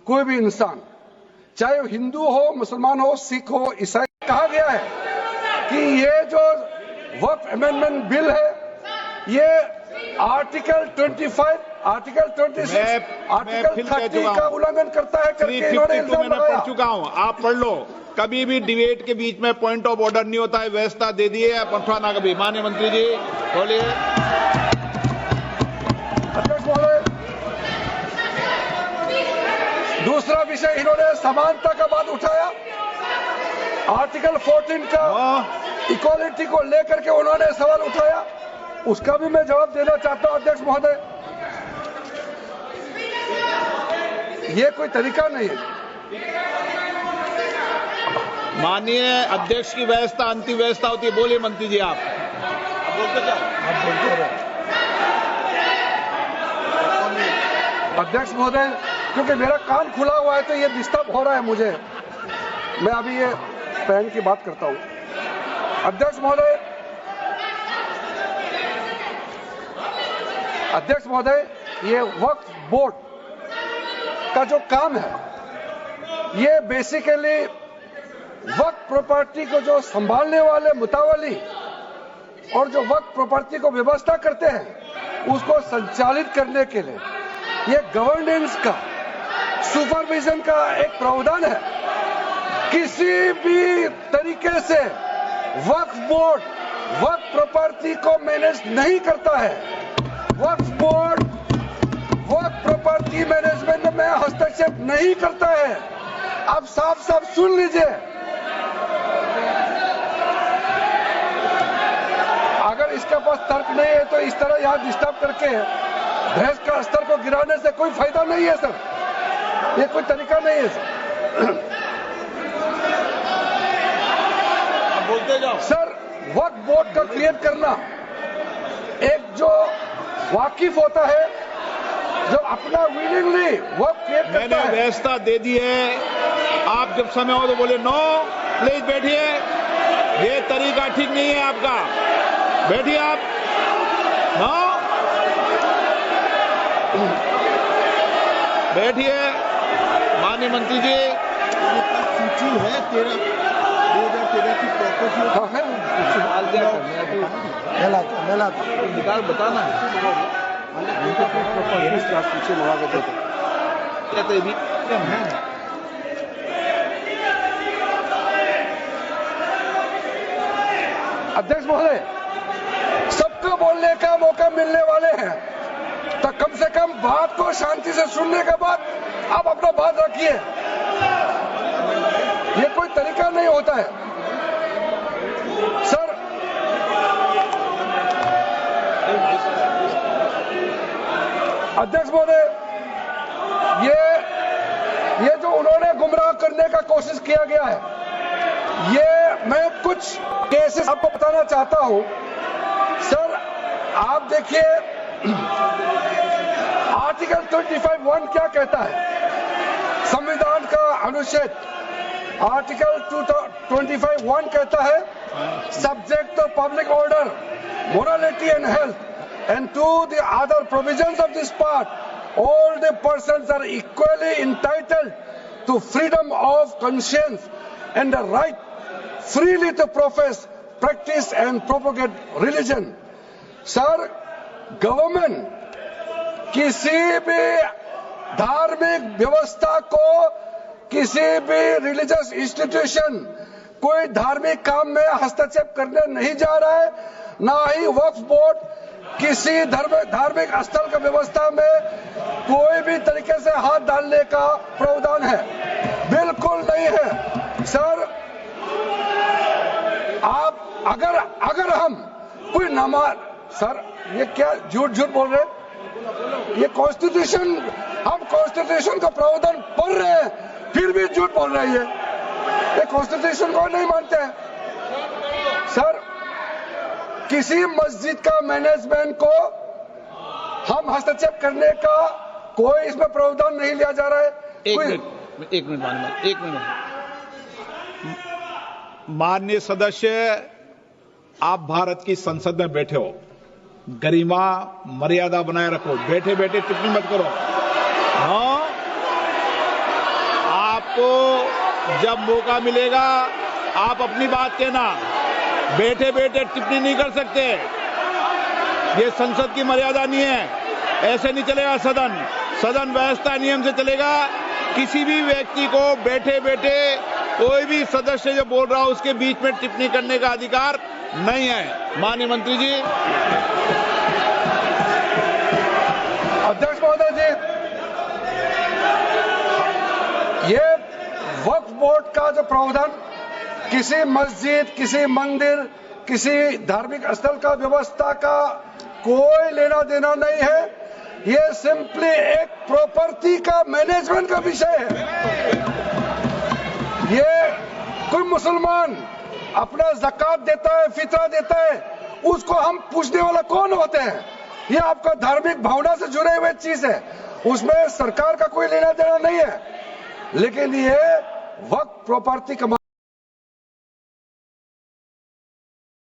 कोई भी इंसान, चाहे वो हिंदू हो, मुसलमान हो, सिख हो, ईसाई, कहा गया है कि ये जो वक्फ अमेंडमेंट बिल है ये आर्टिकल 25, आर्टिकल 26, आर्टिकल 30 का उल्लंघन करता है करके इन्होंने इल्जाम लगाया। पढ़ चुका हूं, आप पढ़ लो। कभी भी डिबेट के बीच में पॉइंट ऑफ ऑर्डर नहीं होता है, व्यवस्था दे दी है पठवाना कभी। माननीय मंत्री जी बोलिए। अध्यक्ष महोदय, दूसरा विषय इन्होंने समानता का बात उठाया, आर्टिकल 14 का इक्वालिटी को लेकर के उन्होंने सवाल उठाया, उसका भी मैं जवाब देना चाहता हूं अध्यक्ष महोदय। ये कोई तरीका नहीं है। माननीय अध्यक्ष की व्यवस्था अंतिम व्यवस्था होती है। बोलिए मंत्री जी, आप बोलते जाओ। अध्यक्ष महोदय, क्योंकि मेरा कान खुला हुआ है तो ये डिस्टर्ब हो रहा है मुझे, मैं अभी ये फैन की बात करता हूं। अध्यक्ष महोदय, ये वक्फ बोर्ड का जो काम है ये बेसिकली वक्फ प्रॉपर्टी को जो संभालने वाले मुतावली और जो वक्फ प्रॉपर्टी को व्यवस्था करते हैं उसको संचालित करने के लिए ये गवर्नेंस का, सुपरविजन का एक प्रावधान है। किसी भी तरीके से वक्फ बोर्ड वक्फ प्रॉपर्टी को मैनेज नहीं करता है। वक्फ बोर्ड वक्फ प्रॉपर्टी मैनेजमेंट में हस्तक्षेप नहीं करता है। अब साफ साफ सुन लीजिए, अगर इसके पास तर्क नहीं है तो इस तरह यहां डिस्टर्ब करके बहस का स्तर को गिराने से कोई फायदा नहीं है सर, ये कोई तरीका नहीं है सर। बोलते जाओ सर, वक्फ बोर्ड का क्रिएट करना एक जो वाकिफ होता है, जो अपना विलिंगली वक्फ क्रिएट करता है। मैंने व्यवस्था दे दी है, आप जब समय हो तो बोले नो, प्लीज बैठिए। ये तरीका ठीक नहीं है आपका, बैठिए आप। नो, बैठिए। माननीय मंत्री जी, सूची है 2013 की प्रॉपर्टी निकाल बताना सूची मंगा के देते कहते भी अध्यक्ष महोदय, सबको बोलने का मौका मिलने वाले हैं तो कम से कम बात को शांति से सुनने के बाद आप अपना बात रखिए। ये कोई तरीका नहीं होता है सर। अध्यक्ष महोदय, ये जो उन्होंने गुमराह करने का कोशिश किया गया है, ये मैं कुछ केसेस आपको बताना चाहता हूं सर। आप देखिए आर्टिकल 25(1) क्या कहता है, संविधान का अनुच्छेद आर्टिकल 25(1) कहता है, subject to public order, morality and health, and to the other provisions of this part, all the persons are equally entitled to freedom of conscience and the right freely to profess, practice and propagate religion. Sir, government किसी भी धार्मिक व्यवस्था को, किसी भी religious institution, कोई धार्मिक काम में हस्तक्षेप करने नहीं जा रहा है, ना ही वक्फ बोर्ड किसी धार्मिक स्थल का व्यवस्था में कोई भी तरीके से हाथ डालने का प्रावधान है, बिल्कुल नहीं है सर। आप अगर हम कोई नमाज, सर ये क्या झूठ बोल रहे हैं, ये कॉन्स्टिट्यूशन, हम कॉन्स्टिट्यूशन का प्रावधान पढ़ रहे हैं फिर भी झूठ बोल रहे हैं, ये कॉन्स्टिट्यूशन को नहीं मानते हैं सर। किसी मस्जिद का मैनेजमेंट को हम हस्तक्षेप करने का कोई इसमें प्रावधान नहीं लिया जा रहा है। एक मिनट माननीय सदस्य, आप भारत की संसद में बैठे हो, गरिमा मर्यादा बनाए रखो, बैठे बैठे टिप्पणी मत करो। हाँ, आपको जब मौका मिलेगा आप अपनी बात कहना, बैठे बैठे टिप्पणी नहीं कर सकते। ये संसद की मर्यादा नहीं है, ऐसे नहीं चलेगा सदन। सदन व्यवस्था नियम से चलेगा। किसी भी व्यक्ति को बैठे बैठे कोई भी सदस्य जो बोल रहा हो उसके बीच में टिप्पणी करने का अधिकार नहीं है। माननीय मंत्री जी। अध्यक्ष महोदय जी, ये वक्फ बोर्ड का जो प्रावधान किसी मस्जिद, किसी मंदिर, किसी धार्मिक स्थल का व्यवस्था का कोई लेना देना नहीं है। ये सिंपली एक प्रॉपर्टी का मैनेजमेंट का विषय है। ये कोई मुसलमान अपना ज़कात देता है, फितरा देता है, उसको हम पूछने वाला कौन होते हैं? ये आपका धार्मिक भावना से जुड़े हुए चीज है, उसमें सरकार का कोई लेना देना नहीं है। लेकिन ये वक्फ प्रॉपर्टी का